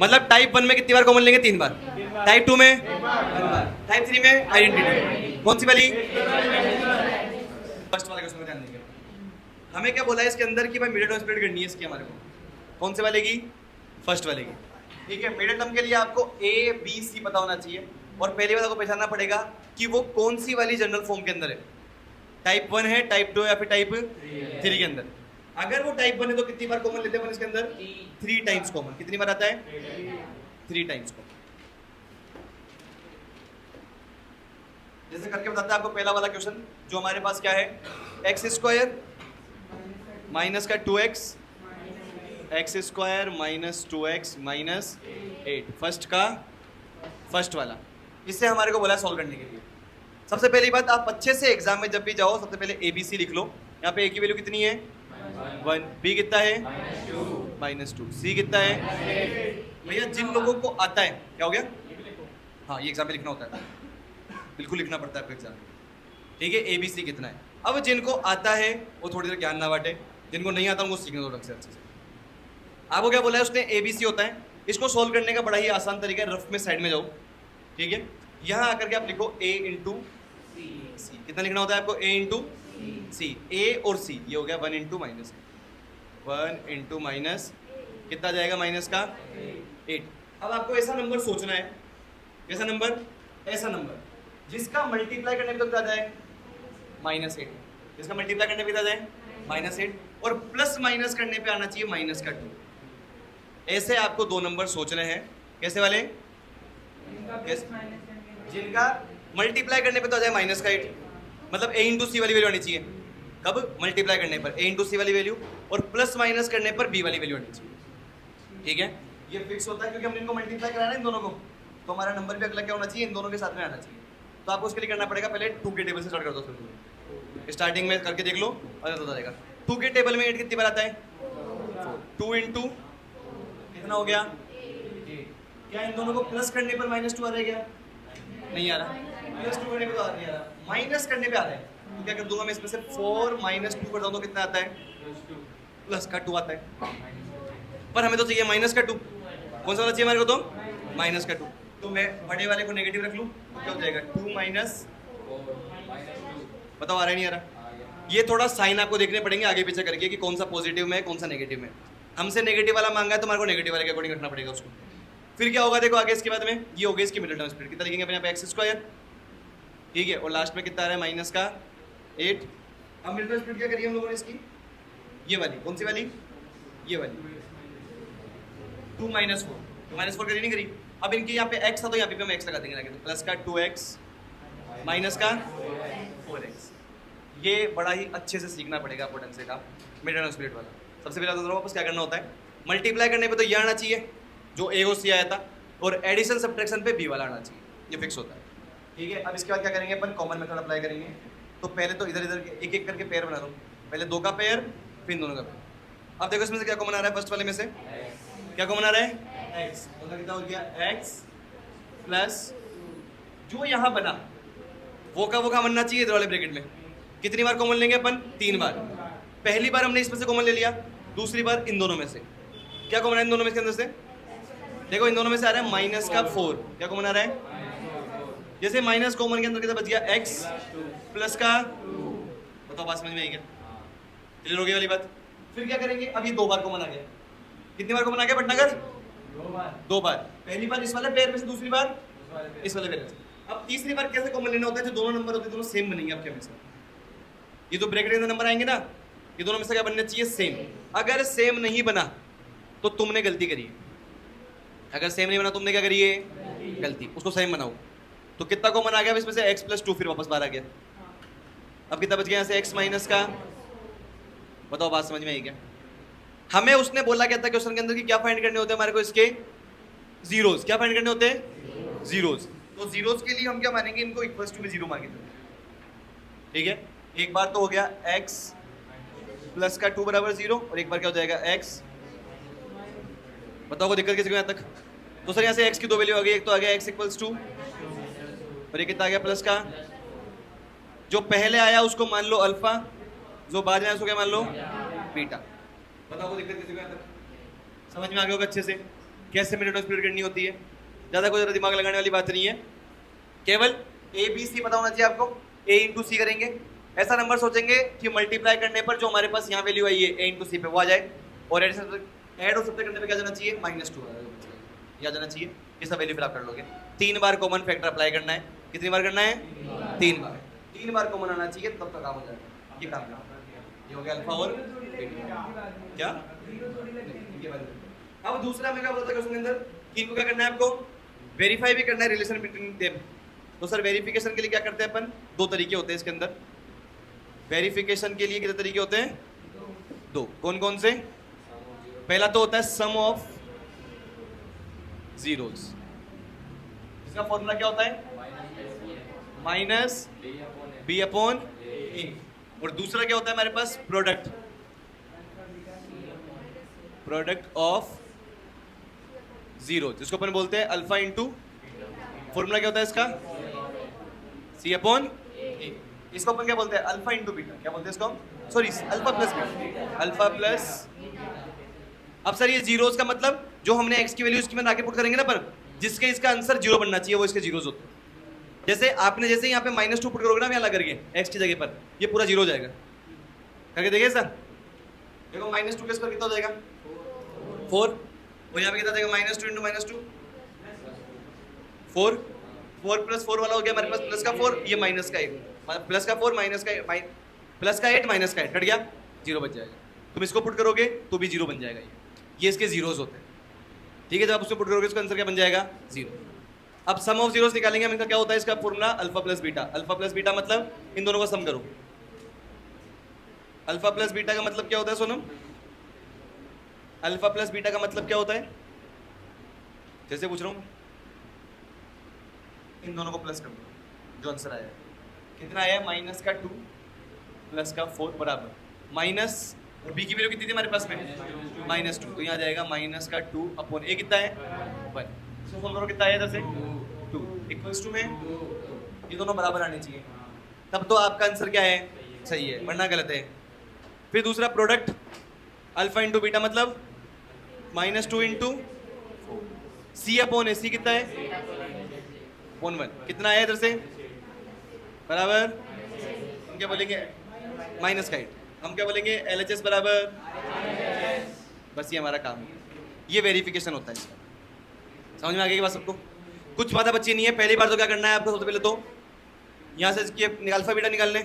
मतलब टाइप 1 में कितनी बार कॉमन लेंगे? 3 बार। टाइप 2 में 1 बार। टाइप 3 में आइडेंटिटी। कौन सी वाली? फर्स्ट वाले क्वेश्चन में ध्यान देंगे। हमें क्या बोला है इसके अंदर कि भाई मिडिल टर्म स्प्लिट करनी है इसकी हमारे को। कौन से वाले की? फर्स्ट वाले की। ठीक है, मिडिल टर्म के लिए आपको ए बी सी पता होना चाहिए और पहली बात आपको पहचानना पड़ेगा कि वो कौन सी वाली जनरल फॉर्म के अंदर है। टाइप 1 है, टाइप 2 या फिर टाइप 3 के अंदर। अगर वो टाइप 1 है तो कितनी बार कॉमन लेते हैं इसके अंदर? 3 टाइम्स कॉमन। कितनी बार आता है? 3 टाइम्स कॉमन। जैसे करके बताता है आपको पहला वाला क्वेश्चन जो हमारे पास क्या है, एक्स स्क्वायर माइनस का 2x, x square minus 2x minus 8, first वाला। इससे हमारे को बोला है सॉल्व करने के लिए। सबसे पहली बात, आप अच्छे से एग्जाम में जब भी जाओ सबसे पहले ए बी सी लिख लो। यहाँ पे ए की वैल्यू कितनी है? 1, बी कितना है? -2, सी कितना है? भैया जिन लोगों को आता है, क्या हो गया? हाँ, ये एग्जाम में लिखना होता है, बिल्कुल लिखना पड़ता है आपको एग्जाम में। ठीक है, ए बी सी कितना है। अब जिनको आता है वो थोड़ी देर ज्ञान ना बांटे, जिनको नहीं आता उनको सीखने दो ढंग से अच्छे से। आपको क्या बोला है उसने? ए बी सी होता है। इसको सोल्व करने का बड़ा ही आसान तरीका है, रफ में साइड में जाओ। ठीक है, यहाँ आकर के आप लिखो a इंटू सी। कितना लिखना होता है आपको? a इंटू सी। ए और सी ये हो गया 1 इंटू माइनस 1 इंटू माइनस कितना जाएगा? माइनस का 8। अब आपको ऐसा नंबर सोचना है, कैसा नंबर? ऐसा नंबर जिसका मल्टीप्लाई करने पे कितना जाए? -8। जिसका मल्टीप्लाई करने पे कितना जाए? -8 और प्लस माइनस करने पे आना चाहिए माइनस का 2। ऐसे आपको दो नंबर सोचने हैं। कैसे वाले? जिनका मल्टीप्लाई करने पे तो आ जाए माइनस का 8, मतलब a इंटू सी वाली वैल्यू आनी चाहिए। कब? मल्टीप्लाई करने पर a इंटू सी वाली वैल्यू और प्लस माइनस करने पर b वाली वैल्यू आनी चाहिए। ठीक है, ये फिक्स होता है क्योंकि हमने इनको मल्टीप्लाई कराना है इन दोनों को, तो हमारा नंबर भी अगला क्या होना चाहिए? इन दोनों के साथ में आना चाहिए। तो आपको उसके लिए करना पड़ेगा, पहले 2 के टेबल से स्टार्ट कर दो। स्टार्टिंग में करके देख लो और होता जाएगा। 2 के टेबल में 8 कितनी बार आता है? 2 इंटू कितना हो गया? 8। क्या इन दोनों को प्लस करने पर -2 आ रहा है? क्या नहीं आ रहा? +2 करने पे तो आ नहीं आ रहा, माइनस करने पे आ रहा है। तो क्या कर दूंगा मैं इसमें से 4 -2 कर दूं तो कितना आता है? प्लस का 2 आता है। पर हमें तो चाहिए माइनस का 2। कौन सा वाला चाहिए हमारे को? तो माइनस का 2। तो मैं बड़े वाले को नेगेटिव रख लूं तो क्या हो जाएगा? 2 माइनस, बताओ आ रहा है नहीं आ रहा? ये थोड़ा साइन आपको देखने पड़ेंगे आगे पीछे करके कि कौन सा पॉजिटिव में है कौन सा नेगेटिव में। हमसे नेगेटिव वाला मांगा है तो हमारे को नेगेटिव वाले के अकॉर्डिंग रखना पड़ेगा उसको। फिर क्या होगा देखो आगे इसके बाद में, ये हो गई इसकी मिडिल टर्म स्प्लिट। कितना लिखेंगे अपने यहाँ पे? X square. ठीक है, और लास्ट में कितना आ रहा है? माइनस का 8। अब मिडिल टर्म स्प्लिट क्या करिए हम लोगों ने इसकी? ये वाली, कौन सी वाली? ये वाली 2 -4 करी नहीं करी। अब इनके यहाँ पे x था तो यहाँ पे हम x लगा देंगे, तो प्लस का 2x माइनस का 4x। ये बड़ा ही अच्छे से सीखना पड़ेगा आपको ढंग से का मिडिल टर्म स्प्लिट वाला। सबसे पहले तो वापस क्या करना होता है? मल्टीप्लाई करने पे तो ये आना चाहिए जो a और c आया था, और एडिशन सब्ट्रैक्शन पे b वाला आना चाहिए, ये फिक्स होता है। ठीक है, अब इसके बाद क्या करेंगे अपन? कॉमन मेथड अप्लाई करेंगे। तो पहले तो इधर इधर एक एक करके पेयर बना दो, पहले 2 का पेयर फिर इन दोनों का पेयर। अब देखो इसमें से क्या कॉमन आ रहा है? फर्स्ट वाले में से क्या कॉमन आ रहा है? x। मतलब कितना हो गया? x प्लस जो यहाँ बना वो का बनना चाहिए इधर वाले ब्रैकेट में। कितनी बार कॉमन लेंगे अपन? 3 बार। पहली बार हमने इसमें से कॉमन ले लिया, दूसरी बार इन दोनों में से। क्या कॉमन है इन दोनों में? इसके अंदर से देखो इन दोनों में से आ रहा है माइनस का 4। क्या कॉमन आ रहा है? जैसे माइनस कॉमन के अंदर कितना बच गया? x प्लस का, बताओ बात समझ में आई क्या? क्लियर हो गई वाली बात? फिर क्या करेंगे? अब ये 2 बार कॉमन आ गया। कितनी बार कॉमन आ गया भटनागर? 2 बार। पहली बार इस वाले पेयर में से, दूसरी बार इस वाले पेयर में से। अब तीसरी बार कैसे कॉमन लेना होता है? जो दोनों नंबर होते हैं दोनों सेम बनेंगे आपके हमेशा। ये तो ब्रैकेट के अंदर नंबर आएंगे ना, ये दोनों में से क्या बनना चाहिए? सेम। अगर सेम नहीं बना तो तुमने गलती करी है। अगर सेम नहीं बना तुमने क्या करी है? गलती। उसको सेम बनाओ। तो कितना कॉमन आ गया इसमें से? x + 2, फिर वापस बाहर आ गया। अब कितना बच गया यहाँ से? x माइनस का, बताओ बात समझ में आई क्या? हमें उसने बोला क्या था क्वेश्चन के अंदर कि क्या फाइंड करने होते हैं हमारे को? इसके जीरोस। क्या फाइंड करने होते हैं? जीरोस। तो जीरोस के लिए हम क्या मानेंगे? इनको इक्वल्स टू में 0 मान के चलो। ठीक है, एक बार तो हो गया x प्लस का 2 बराबर 0, और एक बार क्या हो जाएगा? x। बताओ को दिक्कत किसी को यहाँ तक? तो सर यहाँ से x की 2 वैल्यू आ गई, एक तो आ गया x = 2 और ये कितना आ गया? प्लस का, जो पहले आया उसको मान लो अल्फा, जो बाद में आया उसको क्या मान लो? बीटा। बताओ को दिक्कत किसी को यहाँ तक? समझ में आ गया होगा अच्छे से? कैसे मिनट स्प्लिट करनी होती है, ज़्यादा कोई ज़्यादा दिमाग लगाने वाली बात नहीं है, केवल ए बी सी पता होना चाहिए आपको। ए इंटू सी करेंगे, ऐसा नंबर सोचेंगे कि मल्टीप्लाई करने पर जो हमारे पास यहाँ वैल्यू आई है ए इंटू सी पे वो आ जाए, और ऐड और सब्ट्रैक्ट करने पे क्या जाना चाहिए, -2 या जाना चाहिए, ये सब वैल्यू फिर आप कर लोगे। 3 बार कॉमन फैक्टर अप्लाई करना है, कितनी बार करना है, 3 बार कॉमन आना चाहिए, तब तक काम हो जाएगा। ये काम ये हो गया अल्फा और क्या। अब दूसरा मैं क्या बोलता हूँ अंदर कि इनको क्या करना है, आपको वेरीफाई भी करना है रिलेशन बिटवीन देम। तो सर वेरिफिकेशन के लिए क्या करते हैं अपन, 2 तरीके होते हैं इसके अंदर। वेरिफिकेशन के लिए कितने तरीके होते हैं, 2। कौन कौन से, पहला तो होता है सम ऑफ जीरोस, इसका फॉर्मूला क्या होता है, माइनस बी अपॉन ए। और दूसरा क्या होता है हमारे पास, प्रोडक्ट ऑफ जीरो, जिसको अपन बोलते हैं अल्फा इंटू, फॉर्मूला क्या होता है इसका, सी अपॉन ए। इसको अपन क्या बोलते हैं, अल्फा इंटू बीटा, क्या बोलते हैं इसको, sorry alpha plus beta, alpha plus. अब सर ये जीरोस का मतलब जो हमने एक्स की वैल्यू इसकी में आके पुट करेंगे ना, पर जिसके इसका आंसर जीरो बनना चाहिए वो इसके जीरोस होते हैं। जैसे आपने जैसे यहाँ पे -2 पुट करोगे ना यहाँ लगा करके एक्स की जगह पर, ये पूरा जीरो हो जाएगा। करके देखिए सर, देखो -2 के स्क्वायर कितना हो जाएगा, 4, और यहाँ पे कितना देगा, -2 इंटू -2 4, 4 + 4 वाला हो गया हमारे पास प्लस का 4, ये माइनस का 1, मतलब प्लस का 4 माइनस का प्लस का 8 माइनस का 8 कट गया, जीरो बच जाएगा। तुम इसको पुट करोगे तो भी जीरो बन जाएगा, ये इसके जीरोस होते हैं। ठीक है, जब आप उसको पुट करोगे इसका आंसर क्या बन जाएगा, जीरो। अब सम ऑफ जीरोस निकालेंगे हम, इनका क्या होता है, इसका formula alpha plus beta. Alpha plus beta मतलब इन दोनों का सम करो। अल्फा प्लस बीटा का मतलब क्या होता है सोनम, अल्फा प्लस बीटा का मतलब क्या होता है, जैसे पूछ रहा हूँ, इन दोनों को प्लस कर दो, जो आंसर आया कितना आया, -2 प्लस का 4 बराबर माइनस, और बी की वैल्यू कितनी थी हमारे पास में, -2, तो यहाँ जाएगा -2 अपॉन ए कितना है, 1। इसको सोल्व करो, कितना आया इधर से, 2 इक्वल्स टू में, ये दोनों बराबर आने चाहिए, तब तो आपका आंसर क्या है, सही है, वरना गलत है। फिर दूसरा प्रोडक्ट अल्फा इंटू बीटा मतलब -2 इंटू सी अपॉन ए, सी कितना है, 1, कितना आया इधर से, बराबर, हम क्या बोलेंगे, माइनस का 8, हम क्या बोलेंगे, LHS बराबर, बस ये हमारा काम है, ये वेरिफिकेशन होता है इसका। समझ में आ गई बात सबको, कुछ बातें बच्ची नहीं है। पहली बार तो क्या करना है आपको, सबसे पहले तो यहाँ से इसकी अल्फा बीटा निकालने,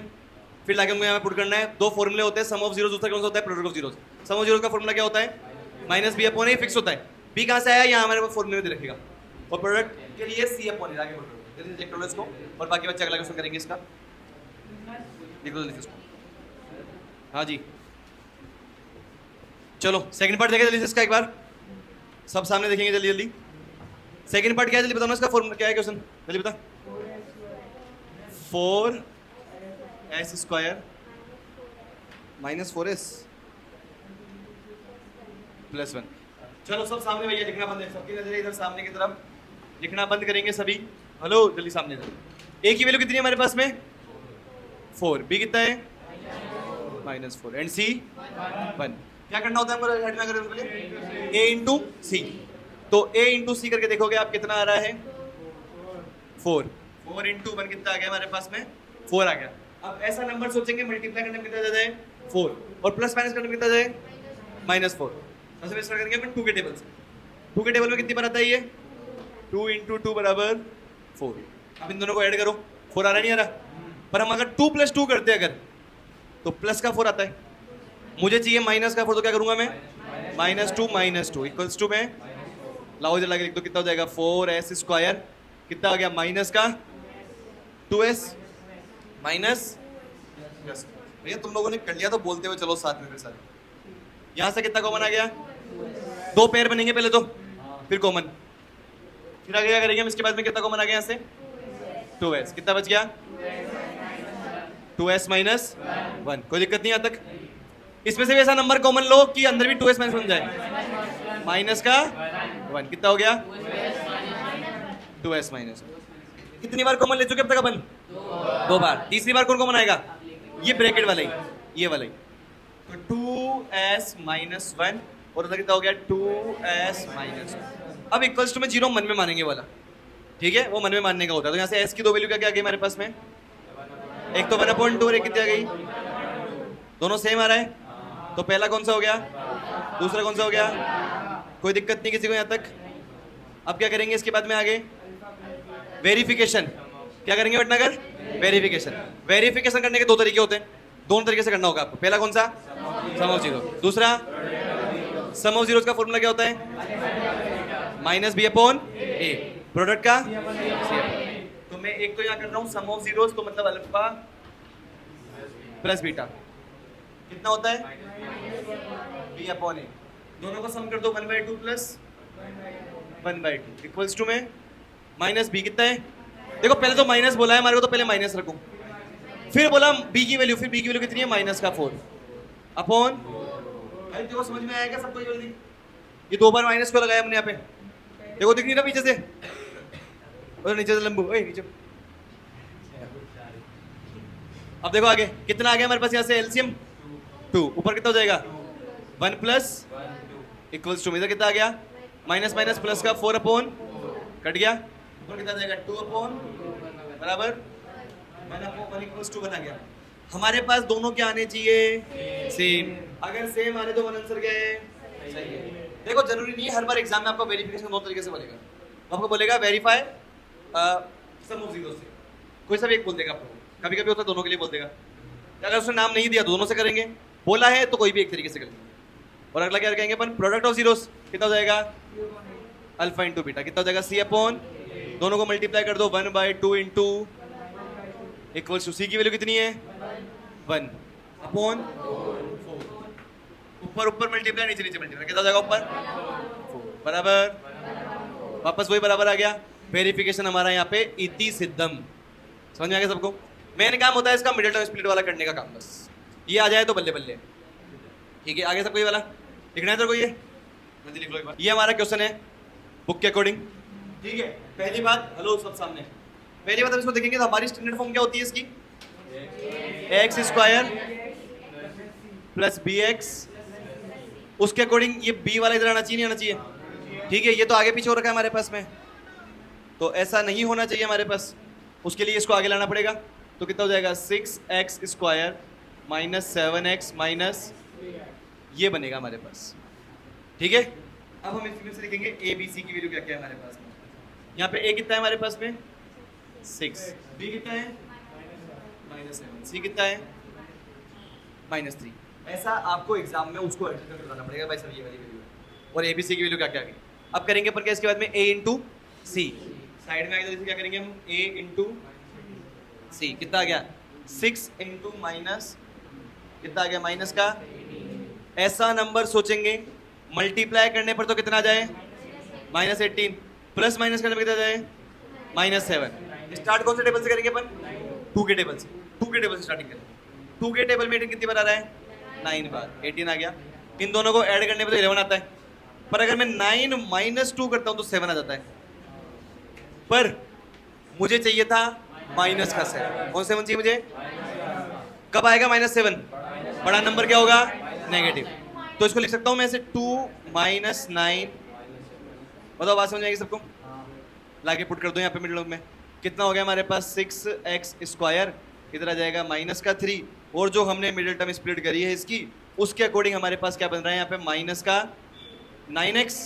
फिर लाके हमको यहाँ पुट करना है। 2 फॉर्मूले होते हैं, सम ऑफ जीरोस, दूसरा कौन सा होता है, product of zeros. Sum of zeros का फॉर्मूला क्या होता है, -b अपॉन ए, फिक्स होता है, b कहाँ से आया, यहाँ हमारे पास फॉर्मूले में दे रखेगा, और प्रोडक्ट के लिए c अपॉन ए आगे पुट करो, जल्दी चेक करो इसको, और बाकी बच्चे अगला क्वेश्चन करेंगे इसका, देखो जल्दी इसको। हाँ जी, चलो सेकंड पार्ट देखें जल्दी से इसका एक बार, सब सामने देखेंगे जल्दी जल्दी। सेकंड पार्ट क्या है जल्दी बताओ ना, इसका फॉर्मूला क्या है, क्वेश्चन जल्दी बता। 4s square -4s + 1। चलो सब सामने भैया, लिखना बंद है, सबकी नजरें इधर सामने की तरफ, लिखना बंद करेंगे सभी। हेलो जल्दी सामने इधर। ए की वैल्यू कितनी है हमारे पास में, 4, बी कितना है, -4, एंड सी 1। क्या करना होता है हमको हेड में, अगर ए इंटू सी, तो ए इंटू सी करके देखोगे आप कितना आ रहा है, 4 इंटू 1 कितना आ गया हमारे पास में, 4 आ गया। अब ऐसा नंबर सोचेंगे मल्टीप्लाई करने में कितना जाए, 4, और प्लस माइनस करने में कितना जाए, -4। सबसे पहले स्टार्ट करेंगे अपन 2 के टेबल से। 2 के टेबल में कितनी बार आता है ये, 2 इंटू 2 बराबर 4। अब इन दोनों को ऐड करो, 4 आ रहा नहीं आ रहा, पर हम अगर 2 + 2 करते हैं अगर, तो प्लस का 4 आता है, मुझे चाहिए माइनस का 4, तो क्या करूंगा मैं, -2 इक्वल्स टू में, लाओ इधर लगे लिख दो, कितना हो जाएगा, 4s स्क्वायर, कितना आ गया, माइनस का 2s माइनस, भैया तुम लोगों ने कर लिया तो बोलते हुए चलो साथ में फिर सारे। यहाँ से कितना कॉमन आ गया, 2 पेयर बनेंगे पहले तो, फिर कॉमन, फिर आगे क्या करेंगे हम, इसके बाद में कितना कॉमन आ गया यहाँ से, 2s, कितना बच गया, 2s - 1। कोई दिक्कत नहीं यहाँ तक। इसमें से भी ऐसा नंबर कॉमन लो कि अंदर भी 2s - 1 बन जाए, माइनस का 1, कितना हो गया, 2s - 1। कितनी बार कॉमन ले चुके अब तक अपन, 2 बार। तीसरी बार कौन कॉमन आएगा, ये ब्रैकेट वाला ही, ये वाला ही, तो 2s - 1, और उधर कितना हो गया, 2s - 1। अब इक्वल्स टू में जीरो मन में मानेंगे वाला, ठीक है, वो मन में मानने का होता है। तो यहाँ से एस की दो वैल्यू क्या क्या आ गई हमारे पास में, एक तो 1/2 और एक कितनी आ गई, दोनों सेम आ रहा है। तो पहला कौन सा हो गया, दूसरा कौन सा हो गया, कोई दिक्कत नहीं किसी को यहाँ तक। अब क्या करेंगे इसके बाद में आगे, वेरिफिकेशन। क्या करेंगे भटनागर, वेरिफिकेशन। वेरिफिकेशन करने के दो तरीके होते हैं, दोनों तरीके से करना होगा आपको। पहला कौन सा, सम ऑफ जीरो। दूसरा, सम ऑफ जीरोस का फॉर्मूला क्या होता है, minus B upon A, product का सी। तो मैं एक तो यहाँ कर रहा हूँ सम ऑफ जीरोस, तो मतलब अल्फा प्लस बीटा कितना होता है, बी अपॉन ए। दोनों को सम कर दो, 1/2 प्लस 1/2 इक्वल्स टू में माइनस बी कितना है। देखो पहले तो माइनस बोला है हमारे को, तो पहले माइनस रखूं, फिर बोला बी की वैल्यू, फिर बी की वैल्यू कितनी है, माइनस का 4 अपॉन। भाई देखो समझ में आया क्या सबको जल्दी, ये दो बार माइनस को लगाया हमने यहाँ पे, देखो दिख नहीं ना पीछे से, और नीचे से लंबू, ओए नीचे। अब देखो आगे कितना आ गया हमारे पास, यहाँ से एलसीएम 2, ऊपर कितना हो जाएगा 1 प्लस इक्वल्स टू, इधर कितना आ गया, माइनस माइनस प्लस का 4 अपॉन, कट गया, ऊपर कितना जाएगा 2 अपॉन बराबर 1 इक्वल्स टू 1 आ गया। हमारे पास दोनों क्या आने चाहिए, सेम। अगर सेम आ रहे तो वन आंसर क्या है, सही है। देखो जरूरी नहीं है हर बार एग्जाम में आपको वेरिफिकेशन दो तरीके से बोलेगा, आपको बोलेगा वेरीफाई सम ऑफ जीरो से, कोई सा भी एक बोल देगा आपको, कभी कभी होता है दोनों के लिए बोल देगा। अगर उसने नाम नहीं दिया तो दोनों से करेंगे, बोला है तो कोई भी एक तरीके से करेंगे। और अगला क्या कहेंगे अपन, प्रोडक्ट ऑफ जीरोस कितना हो जाएगा, अल्फा इंटू बीटा कितना हो जाएगा, सी अपॉन, दोनों को मल्टीप्लाई कर दो 1/2 इंटू इक्वल्स टू सी की वैल्यू कितनी है 1 अपॉन 4, ऊपर ऊपर मल्टीप्लाई नीचे नीचे मल्टीप्लाई, कितना हो जाएगा ऊपर 4 बराबर, वापस वही बराबर आ गया। वेरिफिकेशन हमारा यहाँ पे इति सिद्धम, समझ में आ गया सबको। मेन काम होता है इसका मिडिल टर्म स्प्लिट वाला करने का काम, बस ये आ जाए तो बल्ले बल्ले, ठीक है। आगे सबको ये वाला लिखना है तो कोई ये जल्दी लिख लो एक बार। ये हमारा क्वेश्चन है बुक के अकॉर्डिंग, ठीक है। पहली बात, हेलो सब सामने, पहली बात हम इसको देखेंगे तो हमारी स्टैंडर्ड फॉर्म क्या होती है इसकी, X square plus B X, उसके अकॉर्डिंग ये बी वाला इधर आना चाहिए, नहीं आना चाहिए, ठीक है। ये तो आगे पीछे हो रखा है हमारे पास में, तो ऐसा नहीं होना चाहिए हमारे पास, उसके लिए इसको आगे लाना पड़ेगा। तो कितना हो जाएगा 6x square minus 7x minus, ये बनेगा हमारे पास, ठीक है। अब हम इसमें से लिखेंगे ए बी सी की वैल्यू क्या क्या है हमारे पास में। यहाँ पे a कितना है हमारे पास में 6, b कितना है -7, c कितना है -3। ऐसा आपको एग्जाम में उसको एडजस्ट करके बताना पड़ेगा भाई सर ये वाली वैल्यू है, और ए बी सी की वैल्यू क्या क्या आ गई। अब करेंगे पर क्या इसके बाद में a इंटू सी, साइड में आएगा तो क्या करेंगे हम a इंटू सी, कितना आ गया 6 इंटू माइनस, कितना आ गया माइनस का। ऐसा नंबर सोचेंगे मल्टीप्लाई करने पर तो कितना आ जाए -18, प्लस माइनस करने पर कितना आ जाए -7। स्टार्ट कौन से टेबल से करेंगे अपन, 2 के टेबल से, 2 के टेबल से स्टार्टिंग करेंगे। 2 के टेबल में 18 कितनी बार आ रहा है 9 बार, 18 आ गया। इन दोनों को ऐड करने पर तो 11 आता है, पर अगर मैं 9 माइनस 2 करता हूँ तो 7 आ जाता है, पर मुझे चाहिए था माइनस का 7। कौन 7 चाहिए मुझे, कब आएगा -7, बड़ा नंबर क्या होगा नेगेटिव, तो इसको लिख सकता हूँ मैं ऐसे 2 माइनस 9, बताओ बात समझ आएगी सबको, लाके पुट कर दो यहाँ पे मिडिल में। कितना हो गया हमारे पास 6x स्क्वायर, इधर आ जाएगा माइनस का 3, और जो हमने मिडिल टर्म स्प्लिट करी है इसकी, उसके अकॉर्डिंग हमारे पास क्या बन रहा है यहाँ पे माइनस का 9x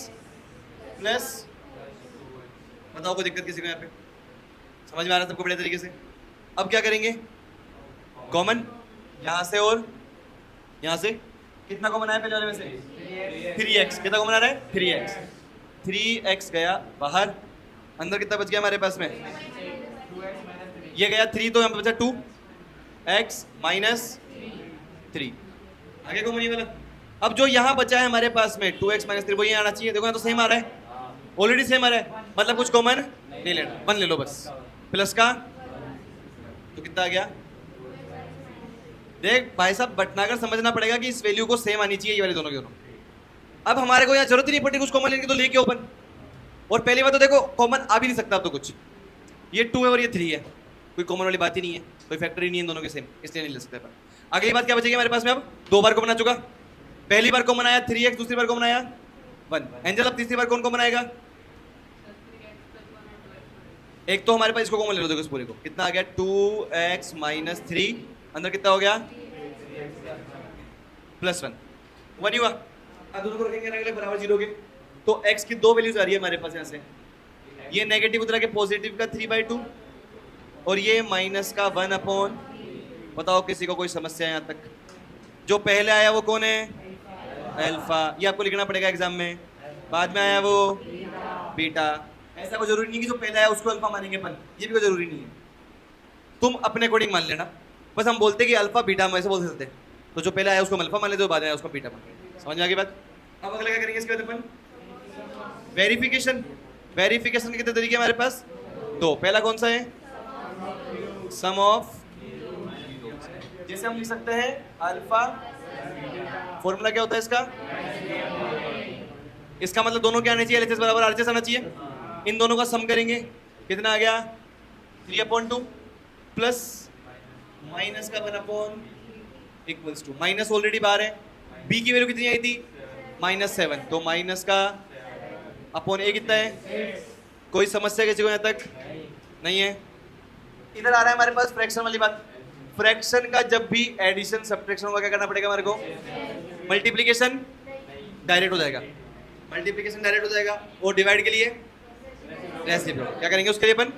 प्लस, बताओ कोई दिक्कत किसी को यहाँ पे, समझ में आ रहा है सबको बड़े तरीके से। अब क्या करेंगे, कॉमन यहाँ से और यहाँ से, कितना कॉमन आया पहले वाले में से 3x, कितना कॉमन आ रहा है 3x, 3x गया बाहर, अंदर कितना बच गया हमारे पास में, ये गया 3, तो यहाँ पे बचा 2x माइनस 3, आगे कॉमन ये वाला। अब जो यहाँ बचा है हमारे पास में 2x माइनस 3, वो ये आना चाहिए, देखो यहाँ तो सेम आ रहा है, ऑलरेडी सेम आ रहा है, मतलब कुछ कॉमन नहीं लेना, 1 ले लो बस, प्लस का तो कितना आ गया। देख भाई साहब भटनागर समझना पड़ेगा कि इस वैल्यू को सेम आनी चाहिए ये वाले दोनों के दोनों। अब हमारे को यहाँ जरूरत ही नहीं पड़ती कुछ कॉमन लेने की, तो लेके ओपन, और पहली बात तो देखो कॉमन आ भी नहीं सकता अब तो कुछ, ये 2 है और ये 3 है, कोई कॉमन वाली बात ही नहीं है, कोई फैक्टर ही नहीं है दोनों के सेम, इसलिए नहीं ले सकते अपन। अगली बात क्या बचेगी हमारे पास में, अब 2 बार कॉमन आ चुका, पहली बार कॉमन आया 3x, दूसरी बार कॉमन आया 1, एंजल अब तीसरी बार कौन कॉमन आएगा एक तो हमारे पास इसको कॉमन ले लो, देखो इस पूरे को, कितना आ गया 2x माइनस 3, अंदर कितना हो गया +1, 1 ही हुआ। अब दोनों को रखेंगे अलग अलग बराबर 0 के, तो x की दो वैल्यूज आ रही है हमारे पास यहाँ से, ये नेगेटिव उतरा के पॉजिटिव का 3/2 और ये माइनस का 1/, बताओ किसी को कोई समस्या है यहाँ तक? जो पहले आया वो कौन है? अल्फा, ये आपको लिखना पड़ेगा एग्जाम में। बाद में आया वो बीटा। ऐसा कोई जरूरी नहीं कि जो पहले आया उसको अल्फा मानेंगे अपन, ये भी कोई जरूरी नहीं है, तुम अपने अकॉर्डिंग मान लेना। बस हम बोलते कि अल्फा बीटा हम ऐसे बोल सकते हैं, तो जो पहले आया उसको हम अल्फा मान लेते, जो बाद में आया उसको बीटा मान लेते। समझ में आ गई बात? अब अगला क्या करेंगे इसके बाद अपन? वेरिफिकेशन। वेरिफिकेशन के कितने तरीके हमारे पास? दो। पहला कौन सा है? सम ऑफ, जैसे हम लिख सकते हैं अल्फा, फॉर्मूला क्या होता है इसका? इसका मतलब दोनों क्या आने चाहिए? LHS बराबर RHS आना चाहिए। इन दोनों का सम करेंगे, कितना आ गया 3/2 प्लस माइनस का 1/, इक्वल्स टू, माइनस ऑलरेडी बाहर है, b की वैल्यू कितनी आई थी -7, तो माइनस का अपॉन a कितना है? कोई समस्या किसी को यहाँ तक नहीं है? इधर आ रहा है हमारे पास फ्रैक्शन वाली बात। फ्रैक्शन का जब भी एडिशन सब्ट्रैक्शन होगा क्या करना पड़ेगा हमारे को? मल्टीप्लिकेशन डायरेक्ट हो जाएगा, मल्टीप्लिकेशन डायरेक्ट हो जाएगा, और डिवाइड के लिए रेसिप्रोकल। क्या करेंगे उसके लिए अपन?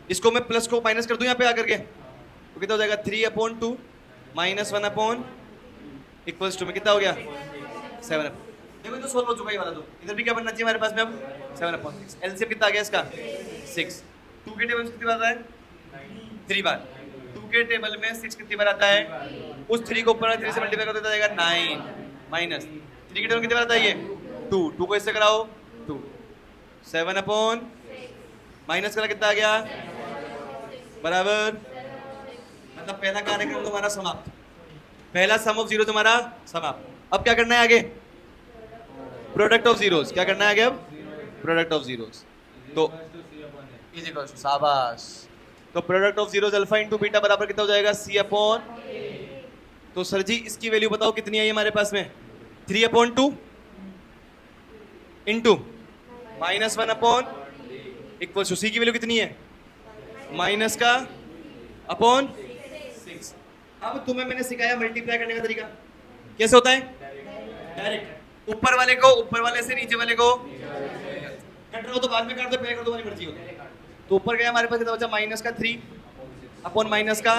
इसको मैं प्लस को माइनस कर दूं यहाँ पे आकर के, तो कितना हो जाएगा 3/2 माइनस 1/, इक्वल्स टू में कितना हो गया 7। देखो तो सोल्व हो चुका है वाला, तो इधर भी क्या बनना चाहिए हमारे पास में अब 7/6। एलसीएम कितना आ गया इसका 6। 2 के टेबल में कितनी बार आता है? 3 बार। 2 के टेबल में 6 कितनी बार आता है? उस 3 को ऊपर 3 से मल्टीप्लाई कर देता जाएगा 9 माइनस 3 के टेबल कितनी बार आता है? ये 2 को इससे कराओ 2, 7/, माइनस करा कितना आ गया बराबर, मतलब पहला कार्यक्रम तुम्हारा समाप्त, पहला सम ऑफ जीरो तुम्हारा समाप्त। अब क्या करना है आगे? Product of zeros. क्या करना है आगे अब? Product of zeros. तो इज इक्वल टू, शाबाश, तो product of zeros alpha into beta बराबर कितना हो जाएगा C/, तो सर जी इसकी वैल्यू बताओ कितनी आई हमारे पास में? 3/2 इंटू -1/, इक्वल टू C की वैल्यू कितनी है? माइनस का अपॉन 6। अब तुम्हें मैंने सिखाया मल्टीप्लाई करने का तरीका, कैसे होता है? डायरेक्ट ऊपर वाले को ऊपर वाले से नीचे वाले को कट रहा हो तो बाद में काट दो, पहले कर दो, तुम्हारी मर्जी होती है। तो ऊपर गया हमारे पास कितना बचा? माइनस का 3 अपॉन माइनस का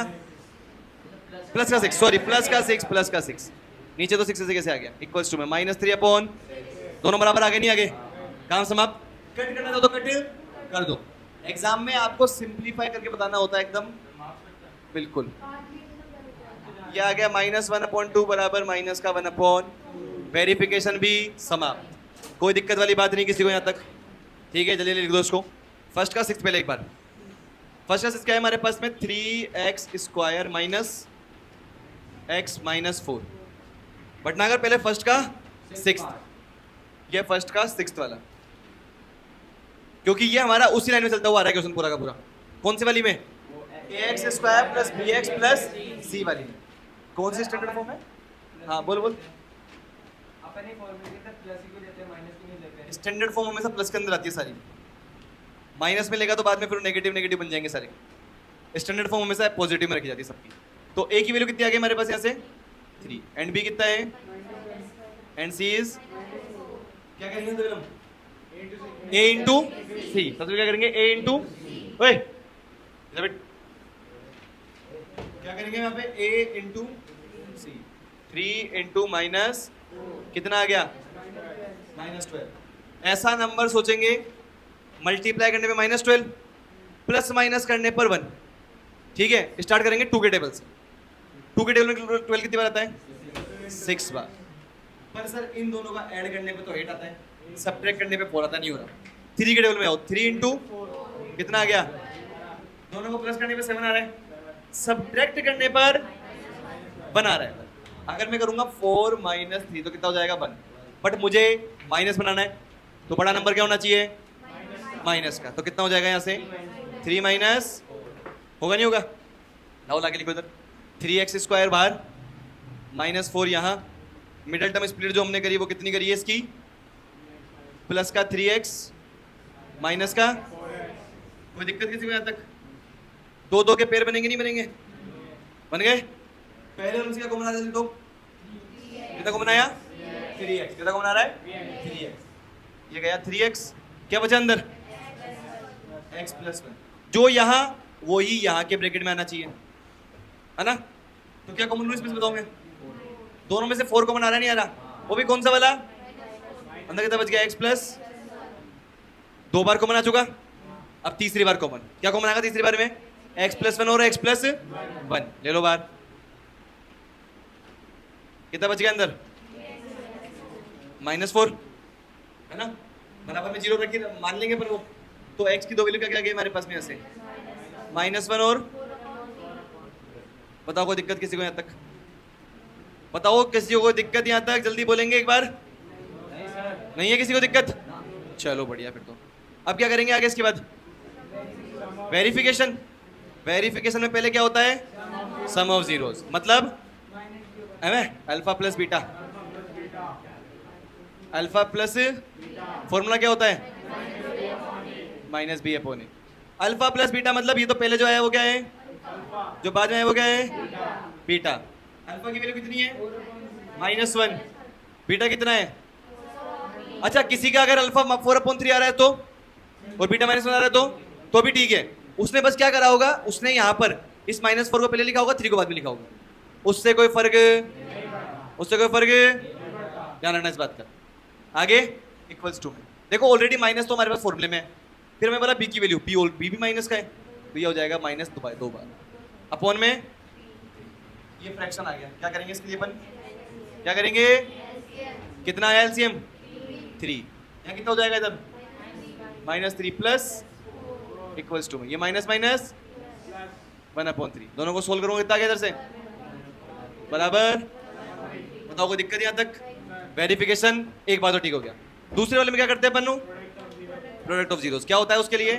प्लस का 6, सॉरी प्लस का 6, प्लस का 6, नीचे तो 6 से कैसे आ गया? इक्वल्स टू में -3/, दोनों बराबर आगे नहीं आगे? काम समाप्त। कट करना तो कट कर दो। एग्जाम में आपको सिंप्लीफाई करके बताना होता है एकदम बिल्कुल। ये आ गया -1/2 बराबर माइनस का 1/, वेरिफिकेशन भी समाप्त। कोई दिक्कत वाली बात नहीं किसी को यहाँ तक? ठीक है, जल्दी लिख दो इसको। फर्स्ट का 6 पहले एक बार। फर्स्ट का 6 क्या है हमारे पास में? 3x² minus x minus 4। But ना अगर पहले फर्स्ट का 6th, ये फर्स्ट का 6th वाला, क्योंकि ये हमारा उसी लाइन में चलता हुआ आ रहा है क्वेश्चन पूरा का पूरा। कौन सी वाली में? ax² plus bx plus c वाली में। कौन सी स्टैंडर्ड फॉर्म है? हाँ बोल बोल। स्टैंडर्ड फॉर्म हमेशा प्लस के अंदर आती है सारी, माइनस में लेगा तो बाद में फिर नेगेटिव नेगेटिव बन जाएंगे सारे। स्टैंडर्ड फॉर्म हमेशा पॉजिटिव में रखी जाती है सबकी। तो a की वैल्यू कितनी आ गई हमारे पास यहाँ से? 3, एंड b कितना है? एंड c इज, क्या करेंगे हम? a इंटू सी। सबसे क्या करेंगे? a इंटू, ओए क्या करेंगे यहाँ पे? a into C. 3 into minus कितना आ गया? -12। ऐसा नंबर सोचेंगे मल्टीप्लाई करने पे -12, प्लस माइनस करने पर 1। ठीक है, स्टार्ट करेंगे 2 के टेबल से। 2 के टेबल में 12 कितनी बार आता है? 6 बार। पर सर इन दोनों का ऐड करने पे तो 8 आता है, सब्ट्रैक्ट करने पे 4 आता नहीं हो रहा। 3 के टेबल में आओ, 3 इंटू कितना आ गया? दोनों को प्लस करने पे 7 आ रहा है, सब्ट्रैक्ट करने पर 1 आ रहा है। अगर मैं करूंगा 4 माइनस 3 तो कितना हो जाएगा? 1। बट मुझे माइनस बनाना है तो बड़ा नंबर क्या होना चाहिए? माइनस का। तो कितना हो जाएगा यहाँ से? 3 माइनस, होगा नहीं होगा? लाओ लाके लिखो इधर, 3x² बाहर, -4 यहाँ, मिडल टर्म स्प्लिट जो हमने करी वो कितनी करी है इसकी? प्लस का 3x माइनस का कोई दिक्कत किसी को यहाँ तक? दो दो के पेयर बनेंगे नहीं बनेंगे? बन गए। पहले हम इसका कॉमन आ रहा है तो कितना कॉमन आया? 3x। कितना कॉमन आ रहा है? 3x। ये गया 3x। क्या बचा अंदर? x plus 1। जो यहाँ वो ही यहाँ के ब्रैकेट में आना चाहिए, है ना? तो क्या कॉमन इसमें से बताओ मैं? दोनों में से 4 कॉमन आ रहा नहीं आ रहा? वो भी कौन सा वाला? अंदर कितना बच गया? x प्लस 2 बार कॉमन आ चुका। अब तीसरी बार कॉमन। क्या कॉमन आएगा तीसरी बार में? x प्लस 1 और x प्लस 1। ले लो बाहर। कितना बच गया अंदर? -4, है ना? बराबर में 0 रखी मान लेंगे पर वो तो x की दो वैल्यू क्या क्या गई हमारे पास में ऐसे? -1 और बताओ कोई दिक्कत किसी को यहाँ तक? बताओ किसी को कोई दिक्कत यहाँ तक? जल्दी बोलेंगे एक बार। नहीं है किसी को दिक्कत? चलो बढ़िया। फिर तो अब क्या करेंगे आगे इसके बाद? वेरिफिकेशन। वेरिफिकेशन में पहले क्या होता है? सम ऑफ जीरोस। मतलब alpha plus beta. Alpha plus formula क्या होता है? -b/a। अल्फा प्लस बीटा मतलब ये तो पहले जो आया वो क्या है? जो बाद में आया वो क्या है? बीटा। अल्फा की वैल्यू कितनी है? -1। बीटा कितना है? अच्छा, किसी का अगर अल्फा 4/3 आ रहा है तो और बीटा -1 आ रहा है तो भी ठीक है। उसने बस क्या करा होगा? उसने यहाँ पर इस -4 को पहले लिखा होगा, 3 को बाद में लिखा होगा। उससे कोई फर्क ध्यान रखना इस बात का। आगे इक्वल्स टू में देखो, ऑलरेडी माइनस तो हमारे पास फॉर्मूले में है। फिर मैं बोला बी की वैल्यू बी भी माइनस का है तो ये हो जाएगा -2 बार अपॉन में ये फ्रैक्शन आ गया। क्या करेंगे इसके लिए अपन? क्या करेंगे? कितना आया एलसीएम? 3। यहाँ कितना हो जाएगा इधर? -3 प्लस इक्वल्स टू में ये -1/3। दोनों को सोल्व करूंगा कितना आ गया इधर से? बराबर। बताओ कोई दिक्कत यहाँ तक? वेरिफिकेशन एक बार तो ठीक हो गया। दूसरे वाले में क्या करते हैं अपन? Product of zeros. क्या होता है उसके लिए?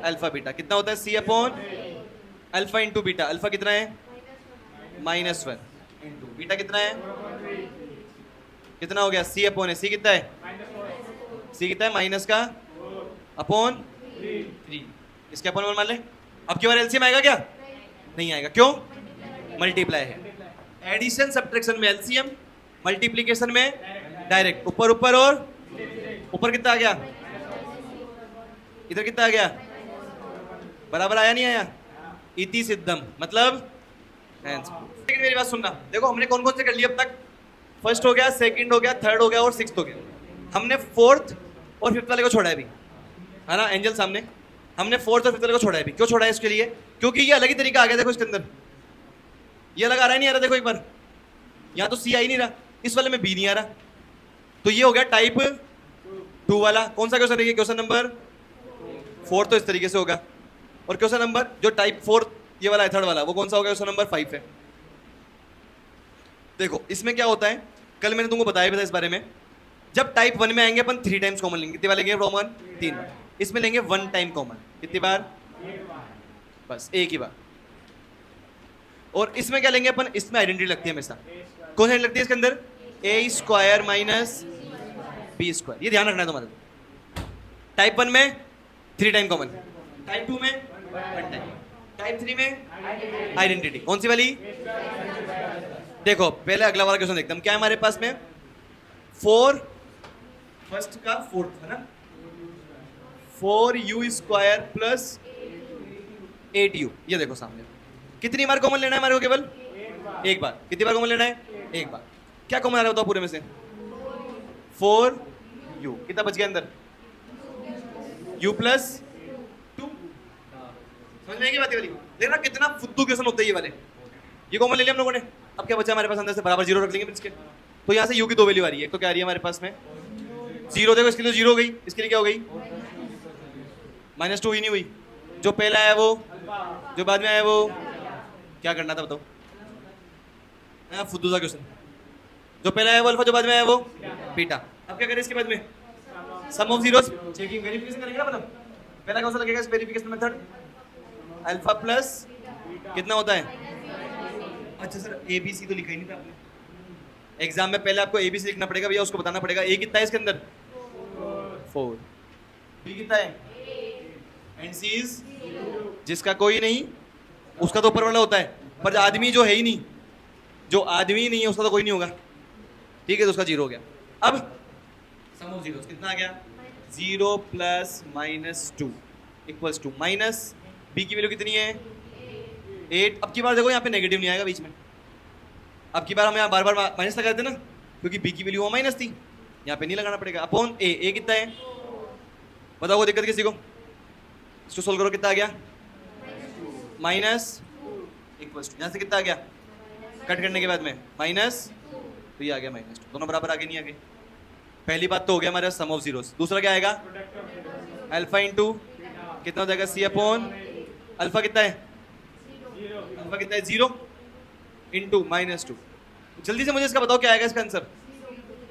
Alpha beta. कितना होता है? c upon alpha into beta. Alpha कितना है? -1 इंटू बीटा कितना है? कितना हो गया? c अपॉन है। c कितना है? c कितना है? माइनस का अपॉन 3। इसके अपॉन मान ले। अब की बार एलसीएम आएगा क्या? नहीं आएगा। क्यों? मल्टीप्लाई है। एडिशन सब्ट्रैक्शन में एलसीएम, मल्टीप्लिकेशन में डायरेक्ट। ऊपर ऊपर और ऊपर कितना आ गया? इधर कितना आ गया? बराबर आया नहीं आया? इति सिद्धम मतलब लेकिन मेरी बात सुनना। देखो हमने कौन कौन से कर लिए अब तक? फर्स्ट हो गया, सेकंड हो गया, थर्ड हो गया और सिक्स्थ हो गया। हमने फोर्थ और फिफ्थ वाले को छोड़ा है भी, है ना एंजल सामने? हमने फोर्थ और फिफ्थ वाले को छोड़ा है भी। क्यों छोड़ा है इसके लिए? क्योंकि ये अलग ही तरीका आ गया। देखो इसके अंदर ये अलग आ रहा है नहीं आ रहा? देखो एक बार, यहाँ तो सी आ ही नहीं रहा, इस वाले में बी नहीं आ रहा। तो ये हो गया टाइप 2 वाला। कौन सा क्वेश्चन है? क्वेश्चन नंबर 4 तो इस तरीके से होगा। और क्वेश्चन नंबर जो टाइप 4 ये वाला है थर्ड वाला, वो कौन सा होगा? क्वेश्चन नंबर 5 है। देखो इसमें क्या होता है, कल मैंने तुमको बताया भी था इस बारे में। जब टाइप 1 में आएंगे अपन 3 टाइम्स कॉमन लेंगे। कितनी बार लेंगे कॉमन? 3 बार। इसमें लेंगे 1 टाइम कॉमन। कितनी बार? बस एक ही बार। और इसमें क्या लेंगे अपन? इसमें आइडेंटिटी लगती है हमेशा। कौन सी लगती है इसके अंदर? a² minus b²। ये ध्यान रखना है तुम्हारे। टाइप 1 में 3 टाइम कॉमन, टाइप 2 में 1 टाइम, टाइप 3 में आइडेंटिटी। कौन सी वाली? देखो पहले अगला वाला क्वेश्चन देखते हैं। क्या है हमारे पास में? 4 फर्स्ट का फोर्थ है ना, 4u² प्लस 8u। ये देखो सामने कितनी बार कॉमन लेना है हमारे को? केवल एक बार। कितनी बार कॉमन लेना है? एक बार। क्या कॉमन आ रहा है बताओ पूरे में से? 4u। कितना बच गया अंदर? u plus 2। समझ में आएगी बात ये वाली? देखना कितना फुद्दू क्वेश्चन होता है ये वाले। ये कॉमन ले लिया हम लोगों ने। अब क्या बचा हमारे पास? अंदर से बराबर 0 रख लेंगे इसके। तो यहाँ से u की 2 वैल्यू आ रही है। तो क्या आ रही है हमारे पास में? 0। देखो इसके लिए 0 हो गई, इसके लिए क्या हो गई? -2 ही नहीं हुई। जो पहला है वो, जो बाद में आया वो। क्या करना था बताओ? फुद्दू सा क्वेश्चन। जो पहला है वो अल्फा, जो बाद में आया वो बीटा। अब क्या करें इसके बाद में? सम ऑफ जीरोस। चेकिंग वेरिफिकेशन करेंगे ना मतलब। पहला कौन सा लगेगा इस वेरिफिकेशन मेथड? अल्फा प्लस कितना होता है? अच्छा सर ABC तो लिखा ही नहीं था आपने। एग्जाम में पहले आपको ABC लिखना पड़ेगा भैया, उसको बताना पड़ेगा A कितना है इसके अंदर? 4। B कितना है? एंड सी इज, जिसका कोई नहीं उसका तो ऊपर वाला होता है, पर आदमी जो है ही नहीं, जो आदमी नहीं है उसका तो कोई नहीं होगा, ठीक है, तो उसका जीरो हो गया। अब सम ऑफ जीरोस कितना आ गया, 0 plus minus 2 equals to minus B की वैल्यू कितनी है 8। अब की बार देखो यहाँ पे नेगेटिव नहीं आएगा बीच में, अब की बार हम यहाँ बार बार माइनस लगा देते ना, क्योंकि बी की वैल्यू वो माइनस थी, यहाँ पे नहीं लगाना पड़ेगा। अपॉन ए कितना है बताओ, वो दिक्कत किसी को, इसको सोल्व करो, कितना आ गया माइनस इक्वल्स टू, यहाँ से कितना आ गया कट करने के बाद में माइनस, तो ये आ गया माइनस 2, दोनों बराबर आगे नहीं आगे। पहली बात तो हो गया हमारे सम ऑफ जीरोस। दूसरा क्या आएगा अल्फा इंटू कितना हो जाएगा सी अपॉन अल्फा कितना है, अल्फा कितना है 0 इंटू माइनस 2। जल्दी से मुझे इसका बताओ क्या आएगा इसका आंसर,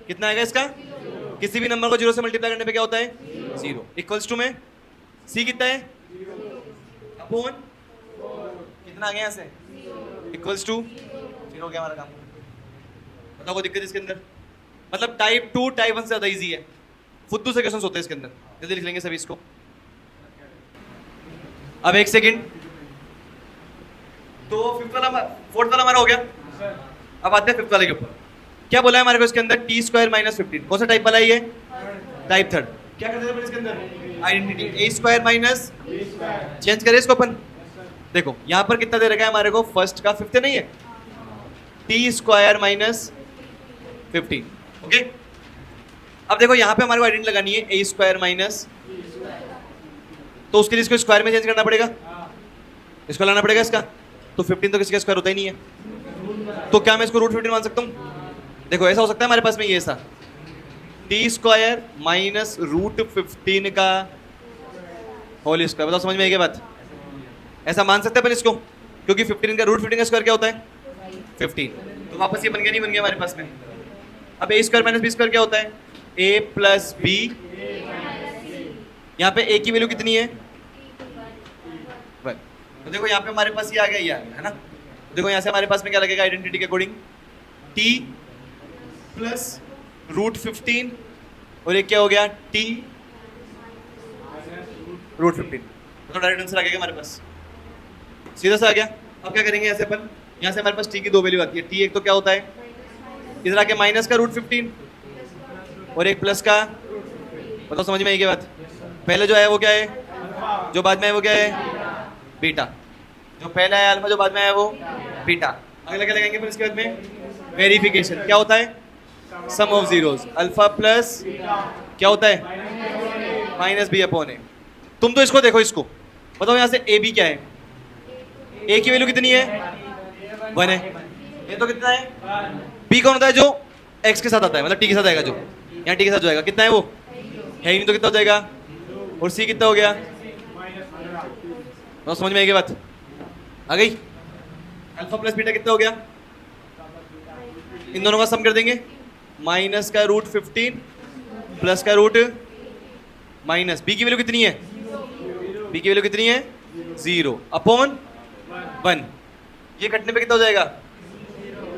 कितना आएगा इसका, किसी भी नंबर को 0 से मल्टीप्लाई करने पे क्या होता है 0, इक्वल्स टू में सी कितना है अपॉन कितना आ गया यहाँ से इक्वल्स टू, फिर हो गया हमारा काम। बताओ कोई दिक्कत इसके अंदर, मतलब टाइप 2 टाइप 1 से ज़्यादा इजी है, फुद्दू से क्वेश्चन होते हैं इसके अंदर, जल्दी लिख लेंगे सभी इसको। अब एक सेकंड, तो फोर्थ वाला हमारा हो गया, अब आते हैं फिफ्थ वाले के ऊपर। क्या बोला है हमारे को इसके अंदर, टी स्क्वायर माइनस 15, कौन सा टाइप वाला है ये, टाइप थर्ड। क्या करते थे इसके अंदर आइडेंटिटी, ए स्क्वायर माइनस, चेंज करें इसको अपन, देखो यहाँ पर कितना दे रखा है हमारे को, फर्स्ट का फिफ्थ नहीं है, टी स्क्वायर माइनस 15, ओके। अब देखो यहाँ पे हमारे को आइडेंटिटी लगानी है ए स्क्वायर माइनस, तो उसके लिए इसको स्क्वायर में चेंज करना पड़ेगा, इसको लाना पड़ेगा इसका, तो 15 तो किसी का स्क्वायर होता ही नहीं है, तो क्या मैं इसको रूट 15 मान सकता हूँ। देखो ऐसा हो सकता है हमारे पास में ये ऐसा टी स्क्वायर माइनस रूट 15 का होल स्क्वायर, बताओ समझ में आई क्या बात, ऐसा मान सकते हैं अपन इसको, क्योंकि 15 का रूट 15 का स्क्वायर क्या होता है 15, तो वापस ये बन गया नहीं बन गया हमारे पास में। अब ए स्क्वायर माइनस बी स्क्वायर क्या होता है, ए प्लस बी, यहाँ पे ए की वैल्यू कितनी है 1, तो देखो यहाँ पे हमारे पास ये आ गया, ये आ गया है ना, तो देखो यहाँ से हमारे पास में क्या लगेगा आइडेंटिटी के अकॉर्डिंग, टी प्लस रूट 15 और एक क्या हो गया टी रूट 15, तो डायरेक्ट आंसर आ गया हमारे पास, सीधा सा आ गया। अब क्या करेंगे ऐसे अपन, यहाँ से हमारे पास टी की दो वैल्यू आती है, टी एक तो क्या होता है इधर आके माइनस का रूट 15 और एक प्लस का, बताओ समझ में आई क्या बात, पहले जो है वो क्या है, जो बाद में है वो क्या है बीटा, जो पहला है अल्फा, जो बाद में है वो बीटा। अगला क्या लगाएंगे फिर इसके बाद में वेरिफिकेशन, क्या होता है सम ऑफ जीरोस, अल्फा प्लस क्या होता है माइनस बी अपॉन ए। तुम तो इसको देखो, इसको बताओ यहाँ से ए बी क्या है, ए की वैल्यू कितनी है 1 है, ये तो कितना है, बी कौन होता है जो एक्स के साथ आता है, मतलब टी के साथ आएगा, जो यहाँ टी के साथ जो आएगा कितना है वो है ही नहीं, तो कितना हो जाएगा, और सी कितना हो गया, तो समझ में आएगी बात आ गई। अल्फा प्लस बीटा कितना हो गया, इन दोनों का सम कर देंगे, माइनस का रूट 15 प्लस का रूट माइनस, बी की वैल्यू कितनी है, बी की वैल्यू कितनी है 0 अपॉन 1, ये कटने पे कितना हो जाएगा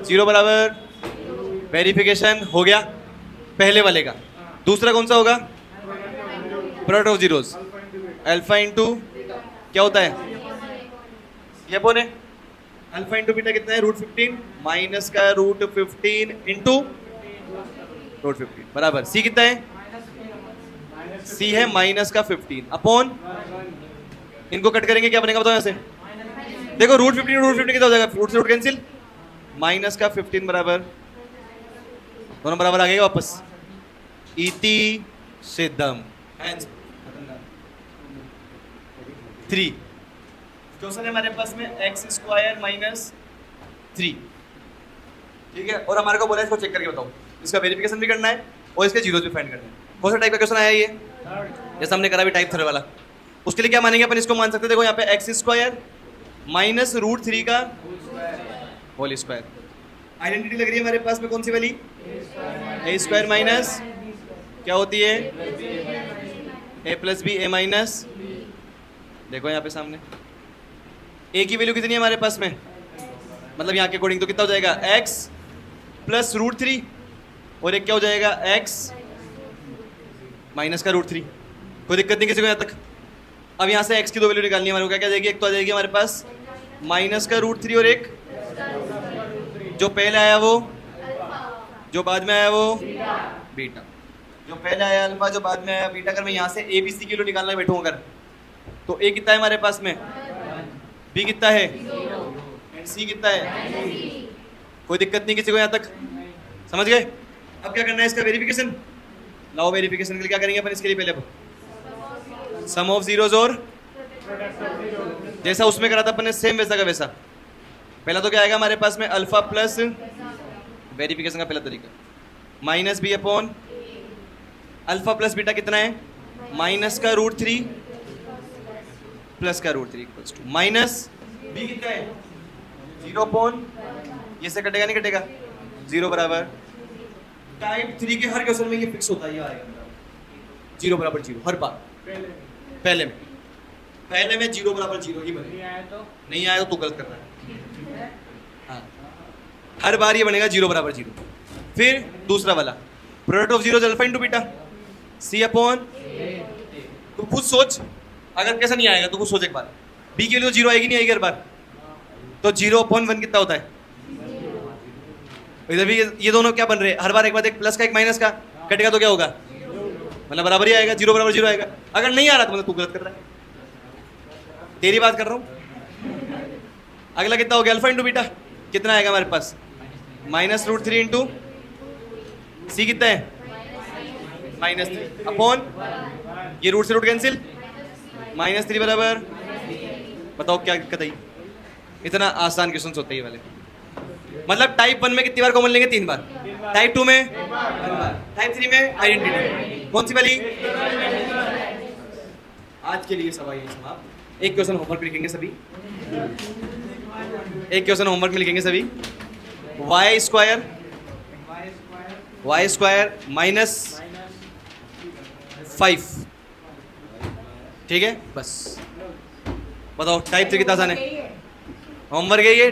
0 बराबर, वेरिफिकेशन हो गया पहले वाले का। दूसरा कौन सा होगा, product of zeros, alpha into क्या होता है ये अपॉन है, अल्फा इंटू बीटा कितना है रूट 15 माइनस का रूट 15 इंटू रूट 15 बराबर, सी कितना है, सी है माइनस का 15 अपॉन, इनको कट करेंगे क्या बनेगा बताओ यहाँ से, देखो रूट 15 कितना हो जाएगा, रूट से रूट कैंसिल, माइनस का 15 बराबर, दोनों बराबर आ गए वापस, इति सिद्धम 3। क्वेश्चन है हमारे पास में एक्स स्क्वायर माइनस 3, ठीक है, और हमारे को बोला है इसको चेक करके बताओ, इसका वेरिफिकेशन भी करना है और इसके जीरोस भी फाइंड करना है। कौन सा टाइप का क्वेश्चन आया ये, जैसा हमने करा भी टाइप 3 वाला, उसके लिए क्या मानेंगे अपन, इसको मान सकते हैं, देखो यहाँ पे एक्स स्क्वायर माइनस रूट 3 का होल स्क्वायर, आइडेंटिटी लग रही है हमारे पास में कौन सी वाली, ए स्क्वायर माइनस क्या होती है ए प्लस बी, ए माइनस, देखो यहाँ पे सामने ए की वैल्यू कितनी है हमारे पास में, मतलब यहाँ के अकॉर्डिंग तो कितना हो जाएगा x प्लस रूट 3 और एक क्या हो जाएगा x माइनस का रूट 3, कोई दिक्कत नहीं किसी को यहाँ तक, अब यहाँ से x की दो वैल्यू निकालनी है हमारे को, क्या क्या देगी? एक तो आ जाएगी हमारे पास -√3 और एक जो पहले आया वो, जो बाद में आया वो बीटा। जो पहले आया अल्फा, जो बाद में आया बीटा। अगर मैं यहाँ से ए बी सी की वैल्यू निकालना बैठूँ अगर, तो ए कितना है हमारे पास में, बी कितना है एंड सी कितना है। कोई दिक्कत नहीं किसी को यहाँ तक, समझ गए? अब क्या करना है इसका वेरिफिकेशन। लाओ वेरिफिकेशन के लिए क्या करेंगे अपन इसके लिए, पहले सम ऑफ जीरोज और जैसा उसमें करा था अपन ने सेम वैसा का वैसा। पहला तो क्या आएगा हमारे पास में अल्फा प्लस, वेरिफिकेशन का पहला तरीका minus B upon alpha plus beta कितना है, -√3 प्लस का √3 इक्वल्स टू माइनस बी कितना है 0 अपॉन, ये से कटेगा नहीं कटेगा 0 बराबर। टाइप 3 के हर क्वेश्चन में ये फिक्स होता है, ये आएगा 0 बराबर 0 हर बार। पहले में 0 बराबर 0 ही बनेगा, नहीं आया तो तू गलत कर रहा है। हाँ, हर बार ये बनेगा 0 बराबर 0। फिर दूसरा वाला product of zero alpha into beta C upon, तू खुद सोच अगर कैसा नहीं आएगा तो खुद सोच एक बार, बी के लिए तो 0 आएगी नहीं आएगी हर बार, तो 0 अपॉन 1 कितना होता है। इधर भी ये दोनों क्या बन रहे हैं, हर बार एक बार एक प्लस का एक माइनस का कटेगा तो क्या होगा, मतलब बराबर ही आएगा, 0 बराबर 0 आएगा। अगर नहीं आ रहा तो मतलब तू गलत कर रहा है, तेरी बात कर रहा हूँ। अगला कितना हो गया अल्फा इंटू बीटा, कितना आएगा हमारे पास -√3 इंटू सी कितना है -3 अपॉन, ये रूट से रूट कैंसिल, -3 बराबर, बताओ क्या दिक्कत आई। इतना आसान क्वेश्चन होते हैं ये वाले। मतलब टाइप 1 में कितनी बार कॉमन लेंगे, 3 बार। टाइप 2 में 1 बार। टाइप 3 में आइडेंटिटी कौन सी वाली। आज के लिए सवाल ये समाप्त। एक क्वेश्चन होमवर्क में लिखेंगे सभी, एक क्वेश्चन होमवर्क में लिखेंगे सभी। वाई स्क्वायर -5, ठीक है बस। बताओ टाइप 3 कितना आसान है, होमवर्क है ये।